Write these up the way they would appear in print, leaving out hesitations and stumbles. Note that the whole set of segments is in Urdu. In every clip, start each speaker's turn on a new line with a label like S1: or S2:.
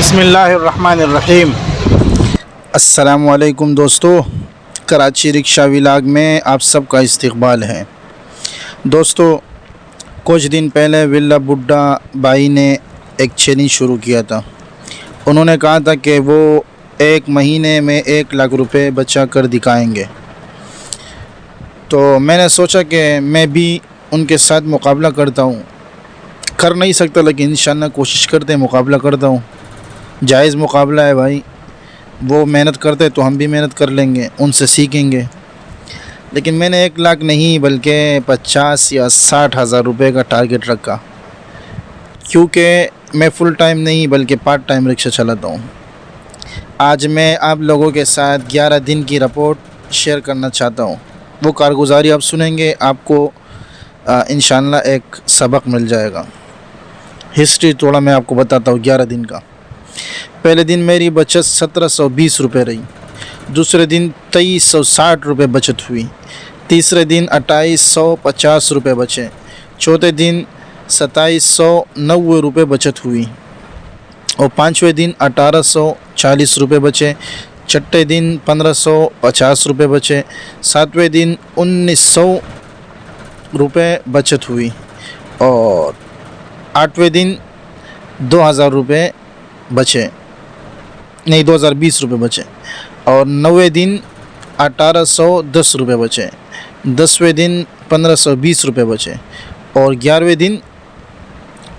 S1: بسم اللہ الرحمن الرحیم۔ السلام علیکم دوستو، کراچی رکشہ ولاگ میں آپ سب کا استقبال ہے۔ دوستو، کچھ دن پہلے ولا بڈھا بھائی نے ایک چیلنج شروع کیا تھا۔ انہوں نے کہا تھا کہ وہ 1 مہینے میں 1 لاکھ روپے بچا کر دکھائیں گے۔ تو میں نے سوچا کہ میں بھی ان کے ساتھ مقابلہ کرتا ہوں۔ کر نہیں سکتا لیکن انشاءاللہ کوشش کرتے مقابلہ کرتا ہوں۔ جائز مقابلہ ہے بھائی، وہ محنت کرتے تو ہم بھی محنت کر لیں گے، ان سے سیکھیں گے۔ لیکن میں نے 1 لاکھ نہیں بلکہ 50 یا 60 ہزار روپے کا ٹارگٹ رکھا، کیونکہ میں فل ٹائم نہیں بلکہ پارٹ ٹائم رکشہ چلاتا ہوں۔ آج میں آپ لوگوں کے ساتھ 11 دن کی رپورٹ شیئر کرنا چاہتا ہوں۔ وہ کارگزاری آپ سنیں گے، آپ کو انشاءاللہ ایک سبق مل جائے گا۔ ہسٹری تھوڑا میں آپ کو بتاتا ہوں 11 دن کا۔ پہلے دن میری بچت 1720 روپے رہی، دوسرے دن 2360 روپے بچت ہوئی، تیسرے دن 2850 روپے بچے، چوتھے دن 2790 روپے بچت ہوئی اور پانچویں دن 1840 روپے بچے، چھٹے دن 1550 روپے بچے، ساتویں دن 1900 روپے بچت ہوئی اور آٹھویں دن 2000 روپے بچے، نہیں 2020 روپے بچے اور 9ویں دن 1810 روپے بچے، 10ویں دن 1520 روپے بچے اور 11ویں دن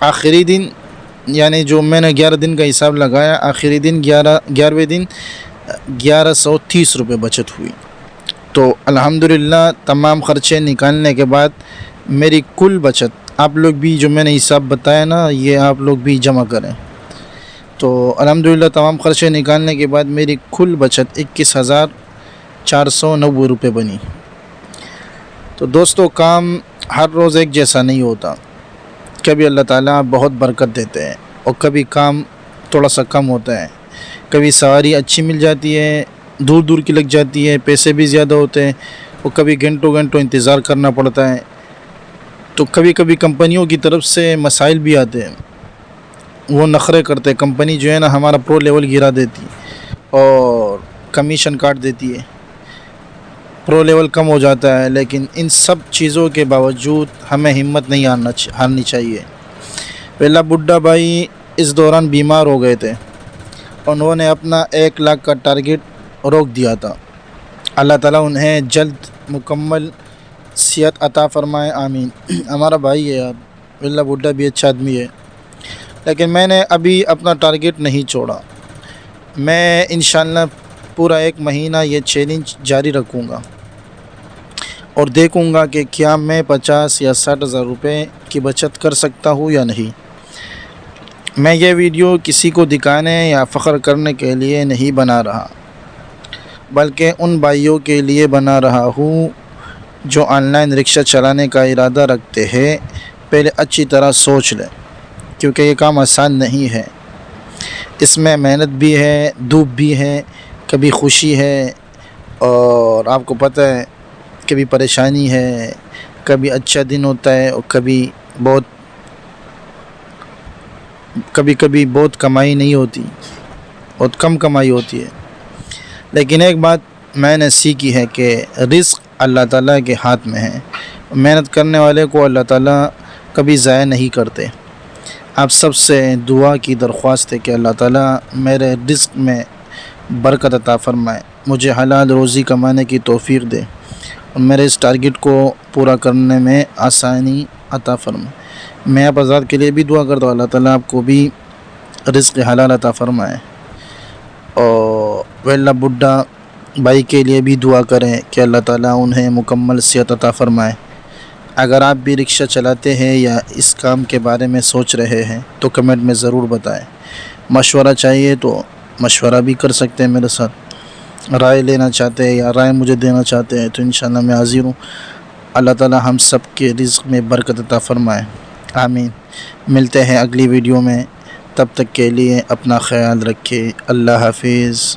S1: آخری دن، یعنی جو میں نے 11 دن کا حساب لگایا، آخری دن 11ویں دن 1130 روپے بچت ہوئی۔ تو الحمدللہ تمام خرچے نکالنے کے بعد میری کل بچت، آپ لوگ بھی جو میں نے حساب بتایا نا، یہ آپ لوگ بھی جمع کریں۔ تو الحمدللہ تمام خرچے نکالنے کے بعد میری کل بچت 21,490 روپے بنی۔ تو دوستو، کام ہر روز ایک جیسا نہیں ہوتا، کبھی اللہ تعالیٰ بہت برکت دیتے ہیں اور کبھی کام تھوڑا سا کم ہوتا ہے، کبھی سواری اچھی مل جاتی ہے، دور دور کی لگ جاتی ہے، پیسے بھی زیادہ ہوتے ہیں اور کبھی گھنٹوں انتظار کرنا پڑتا ہے۔ تو کبھی کبھی کمپنیوں کی طرف سے مسائل بھی آتے ہیں، وہ نخرے کرتے، کمپنی جو ہے نا ہمارا پرو لیول گرا دیتی اور کمیشن کاٹ دیتی ہے، پرو لیول کم ہو جاتا ہے۔ لیکن ان سب چیزوں کے باوجود ہمیں ہمت نہیں ہارنی چاہیے۔ پہلا بڈھا بھائی اس دوران بیمار ہو گئے تھے، انہوں نے اپنا 1 لاکھ کا ٹارگٹ روک دیا تھا۔ اللہ تعالیٰ انہیں جلد مکمل صحت عطا فرمائے، آمین۔ ہمارا بھائی ہے یار، پہلا بڈھا بھی اچھا آدمی ہے، لیکن میں نے ابھی اپنا ٹارگٹ نہیں چھوڑا۔ میں انشاءاللہ پورا 1 مہینہ یہ چیلنج جاری رکھوں گا اور دیکھوں گا کہ کیا میں 50 یا 60 ہزار روپے کی بچت کر سکتا ہوں یا نہیں۔ میں یہ ویڈیو کسی کو دکھانے یا فخر کرنے کے لیے نہیں بنا رہا، بلکہ ان بھائیوں کے لیے بنا رہا ہوں جو آن لائن رکشہ چلانے کا ارادہ رکھتے ہیں۔ پہلے اچھی طرح سوچ لیں، کیونکہ یہ کام آسان نہیں ہے، اس میں محنت بھی ہے، دھوپ بھی ہے، کبھی خوشی ہے اور آپ کو پتہ ہے کبھی پریشانی ہے، کبھی اچھا دن ہوتا ہے اور کبھی بہت کمائی نہیں ہوتی، بہت کم کمائی ہوتی ہے۔ لیکن ایک بات میں نے سیکھی ہے کہ رزق اللہ تعالیٰ کے ہاتھ میں ہے، محنت کرنے والے کو اللہ تعالیٰ کبھی ضائع نہیں کرتے۔ آپ سب سے دعا کی درخواست ہے کہ اللہ تعالیٰ میرے رزق میں برکت عطا فرمائے، مجھے حلال روزی کمانے کی توفیق دے اور میرے اس ٹارگٹ کو پورا کرنے میں آسانی عطا فرمائے۔ میں آپ آزاد کے لیے بھی دعا کرتا ہوں، اللہ تعالیٰ آپ کو بھی رزق حلال عطا فرمائے۔ اور ویلا بڈھا بھائی کے لیے بھی دعا کریں کہ اللہ تعالیٰ انہیں مکمل صحت عطا فرمائے۔ اگر آپ بھی رکشہ چلاتے ہیں یا اس کام کے بارے میں سوچ رہے ہیں تو کمنٹ میں ضرور بتائیں۔ مشورہ چاہیے تو مشورہ بھی کر سکتے ہیں میرے ساتھ، رائے لینا چاہتے ہیں یا رائے مجھے دینا چاہتے ہیں تو انشاءاللہ میں حاضر ہوں۔ اللہ تعالیٰ ہم سب کے رزق میں برکت عطا فرمائے، آمین۔ ملتے ہیں اگلی ویڈیو میں، تب تک کے لیے اپنا خیال رکھیں، اللہ حافظ۔